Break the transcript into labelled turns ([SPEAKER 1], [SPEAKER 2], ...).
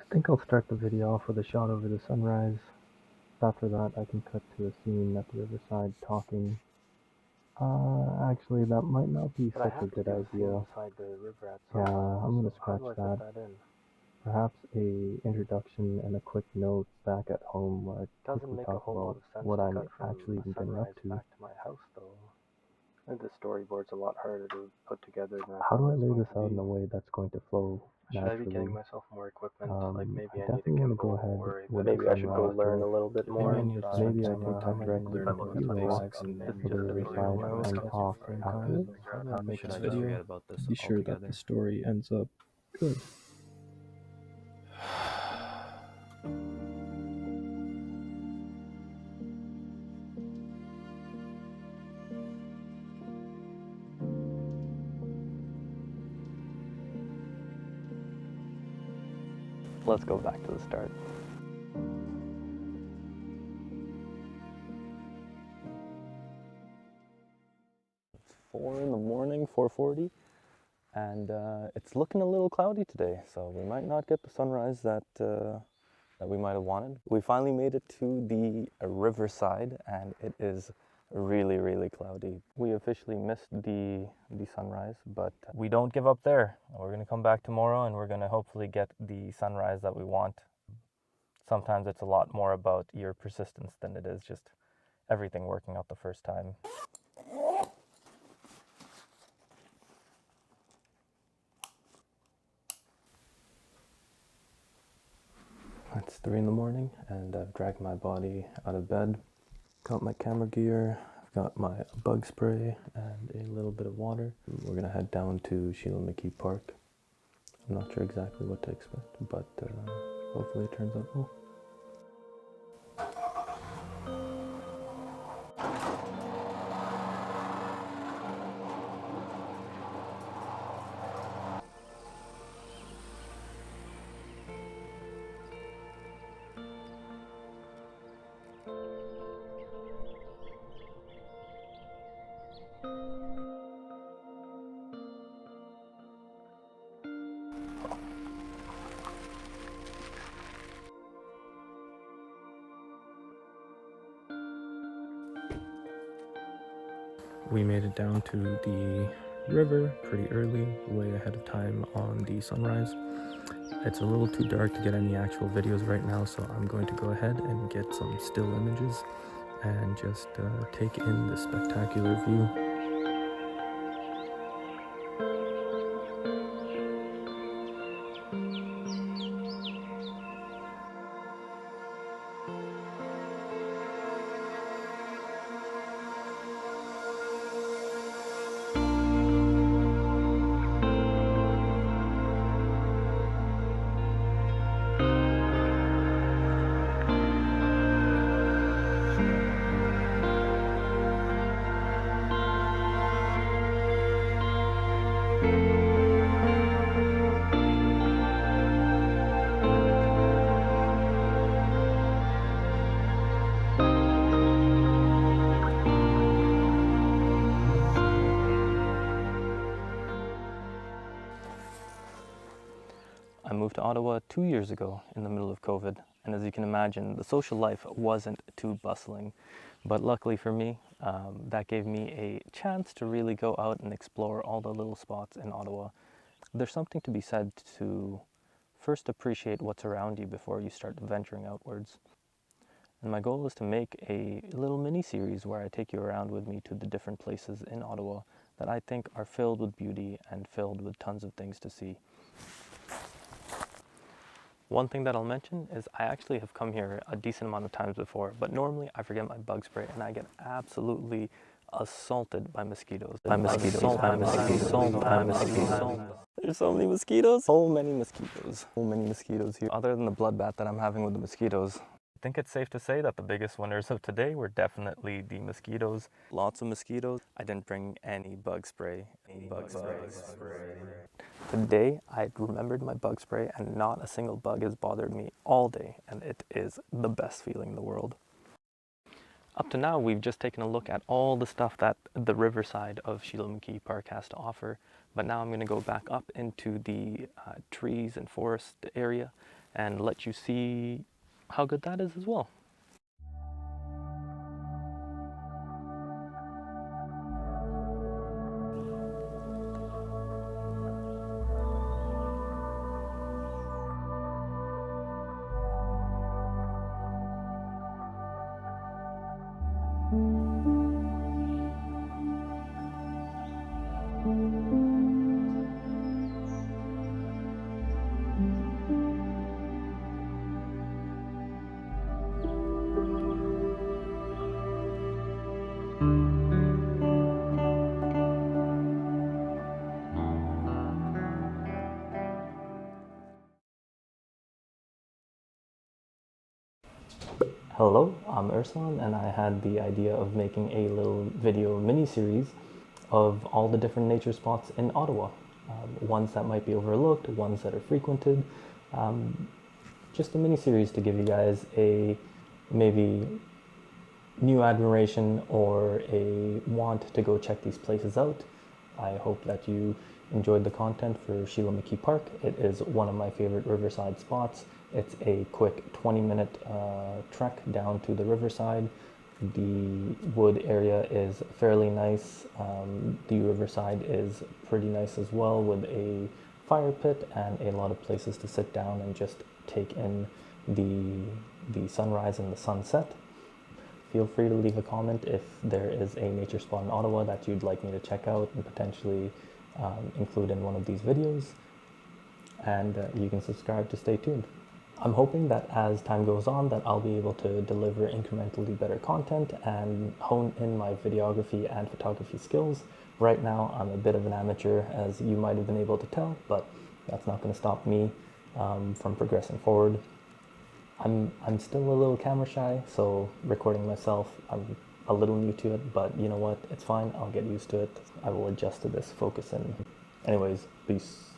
[SPEAKER 1] I think I'll start the video off with a shot over the sunrise. After that, I can cut to a scene at the riverside talking. Actually, that might not be such a good idea. Yeah, I'm gonna scratch that. Perhaps a introduction and a quick note back at home where I quickly talk about what I'm actually even getting up to.
[SPEAKER 2] The storyboard's a lot harder to put together than
[SPEAKER 1] How do I lay this out in a way that's going to flow
[SPEAKER 2] Should I be getting
[SPEAKER 1] naturally?
[SPEAKER 2] myself more equipment? Like maybe
[SPEAKER 1] I
[SPEAKER 2] I need a
[SPEAKER 1] definitely want to go
[SPEAKER 2] gimbal,
[SPEAKER 1] ahead
[SPEAKER 2] or
[SPEAKER 1] with
[SPEAKER 2] maybe I should go
[SPEAKER 1] sunrise
[SPEAKER 2] learn a
[SPEAKER 1] still.
[SPEAKER 2] little bit more.
[SPEAKER 1] Maybe I can cut directly to the hero for the riverside and talk afterwards.
[SPEAKER 3] Make this video, be sure that the story ends up good.
[SPEAKER 2] Let's go back to the start. It's 4 in the morning, 4:40, and it's looking a little cloudy today, so we might not get the sunrise that we might have wanted. We finally made it to the riverside, and it is really cloudy. We officially missed the sunrise, but we don't give up there. We're gonna come back tomorrow, and we're gonna hopefully get the sunrise that we want. Sometimes it's a lot more about your persistence than it is just everything working out the first time. It's 3 in the morning, and I've dragged my body out of bed, got my camera gear, I've got my bug spray and a little bit of water. We're gonna head down to Sheila Mckee Park. I'm not sure exactly what to expect, but hopefully it turns out well.
[SPEAKER 3] We made it down to the river pretty early, way ahead of time on the sunrise. It's a little too dark to get any actual videos right now, so I'm going to go ahead and get some still images and just take in the spectacular view.
[SPEAKER 2] I moved to Ottawa 2 years ago in the middle of COVID, and as you can imagine, the social life wasn't too bustling. But luckily for me, that gave me a chance to really go out and explore all the little spots in Ottawa. There's something to be said to first appreciate what's around you before you start venturing outwards. And my goal is to make a little mini-series where I take you around with me to the different places in Ottawa that I think are filled with beauty and filled with tons of things to see. One thing that I'll mention is I actually have come here a decent amount of times before, but normally I forget my bug spray and I get absolutely assaulted by mosquitoes. There's so many mosquitoes. So many mosquitoes here. Other than the bloodbath that I'm having with the mosquitoes, I think it's safe to say that the biggest winners of today were definitely the mosquitoes. Lots of mosquitoes. I didn't bring any bug spray. Today, I remembered my bug spray and not a single bug has bothered me all day, and it is the best feeling in the world. Up to now, we've just taken a look at all the stuff that the riverside of Sheila Mckee Park has to offer, but now I'm going to go back up into the trees and forest area and let you see how good that is as well. Hello, I'm Ursulan, and I had the idea of making a little video mini-series of all the different nature spots in Ottawa. Ones that might be overlooked, ones that are frequented. Just a mini-series to give you guys a maybe new admiration or a want to go check these places out. I hope that you enjoyed the content for Sheila Mckee Park. It is one of my favorite riverside spots. It's a quick 20-minute trek down to the riverside. The wood area is fairly nice. The riverside is pretty nice as well, with a fire pit and a lot of places to sit down and just take in the sunrise and the sunset. Feel free to leave a comment if there is a nature spot in Ottawa that you'd like me to check out and potentially include in one of these videos. And you can subscribe to stay tuned. I'm hoping that as time goes on that I'll be able to deliver incrementally better content and hone in my videography and photography skills. Right now I'm a bit of an amateur, as you might have been able to tell, but that's not going to stop me from progressing forward. I'm still a little camera shy, so recording myself, I'm a little new to it, but you know what, it's fine, I'll get used to it. I will adjust to this, focus in. Anyways, peace.